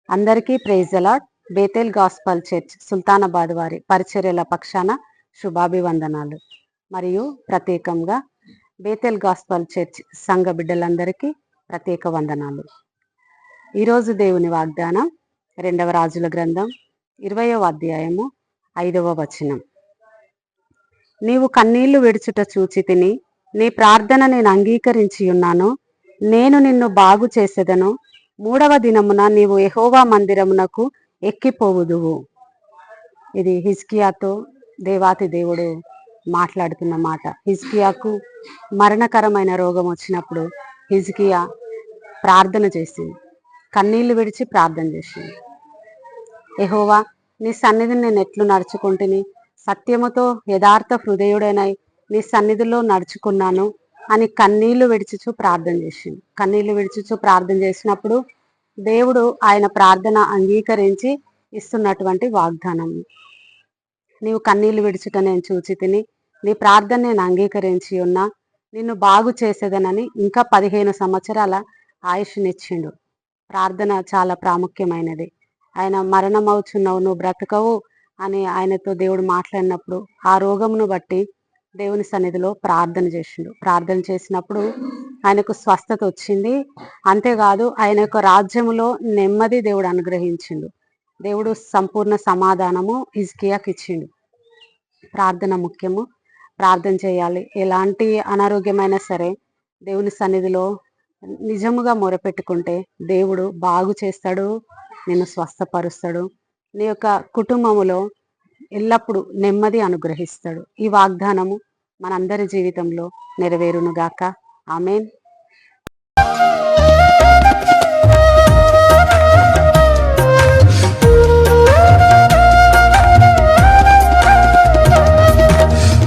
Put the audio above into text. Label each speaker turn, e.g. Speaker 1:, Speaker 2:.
Speaker 1: అందరికీ praise the Lord. Bethel gospel church Sultanabad వారి పరిచర్యల పక్షాన శుభాభివందనాలు. మరియు ప్రత్యేకంగా బేతేల్ గాస్పల్ చర్చ్ సంఘ బిడ్డలందరికీ ప్రత్యేక వందనాలు. ఈరోజు దేవుని వాగ్దానం 2వ రాజుల గ్రంథం 20వ అధ్యాయము 5వ వచనం. నీవు కన్నీళ్లు విడుచుట చూచితిని, నీ ప్రార్థన నేను అంగీకరించి ఉన్నాను. నేను నిన్ను బాగు చేసేదను. 3వ దినమున నీవు యెహోవా మందిరమునకు ఎక్కిపోవుదువు. ఇది హిజ్కియాతో దేవాతి దేవుడు మాట్లాడుతున్న మాట. హిజ్కియాకు మరణకరమైన రోగం వచ్చినప్పుడు హిజ్కియా ప్రార్థన చేసింది, కన్నీళ్లు విడిచి ప్రార్థన చేసింది. యెహోవా, నీ సన్నిధిని నేను ఎట్లు నడుచుకుంటుని, సత్యముతో యథార్థ హృదయుడనై నీ సన్నిధిలో నడుచుకున్నాను అని కన్నీళ్లు విడిచుచు ప్రార్థన చేసింది. కన్నీళ్లు విడిచుచు ప్రార్థన చేసినప్పుడు దేవుడు ఆయన ప్రార్థన అంగీకరించి ఇస్తున్నటువంటి వాగ్దానం. నీవు కన్నీళ్లు విడుచుట నేను చూచి తిని, నీ ప్రార్థన నేను అంగీకరించి ఉన్నా, నిన్ను బాగు చేసేదనని ఇంకా 15 సంవత్సరాల ఆయుష్నిచ్చిండు. ప్రార్థన చాలా ప్రాముఖ్యమైనది. ఆయన మరణమవుచున్నావు, నువ్వు బ్రతకవు అని ఆయనతో దేవుడు మాట్లాడినప్పుడు ఆ రోగమును బట్టి దేవుని సన్నిధిలో ప్రార్థన చేసిండు. ప్రార్థన చేసినప్పుడు ఆయనకు స్వస్థత వచ్చింది. అంతేకాదు ఆయన యొక్క రాజ్యములో నెమ్మది దేవుడు అనుగ్రహించిండు. దేవుడు సంపూర్ణ సమాధానము హిజ్కియాకి ఇచ్చిండు. ప్రార్థన ముఖ్యము. ప్రార్థన చేయాలి. ఎలాంటి అనారోగ్యమైనా సరే దేవుని సన్నిధిలో నిజముగా మొరపెట్టుకుంటే దేవుడు బాగు చేస్తాడు, నిన్ను స్వస్థపరుస్తాడు, నీ యొక్క కుటుంబములో ఎల్లప్పుడూ నెమ్మది అనుగ్రహిస్తాడు. ఈ వాగ్దానము మనందరి జీవితంలో నెరవేరునుగాక. ఆమేన్.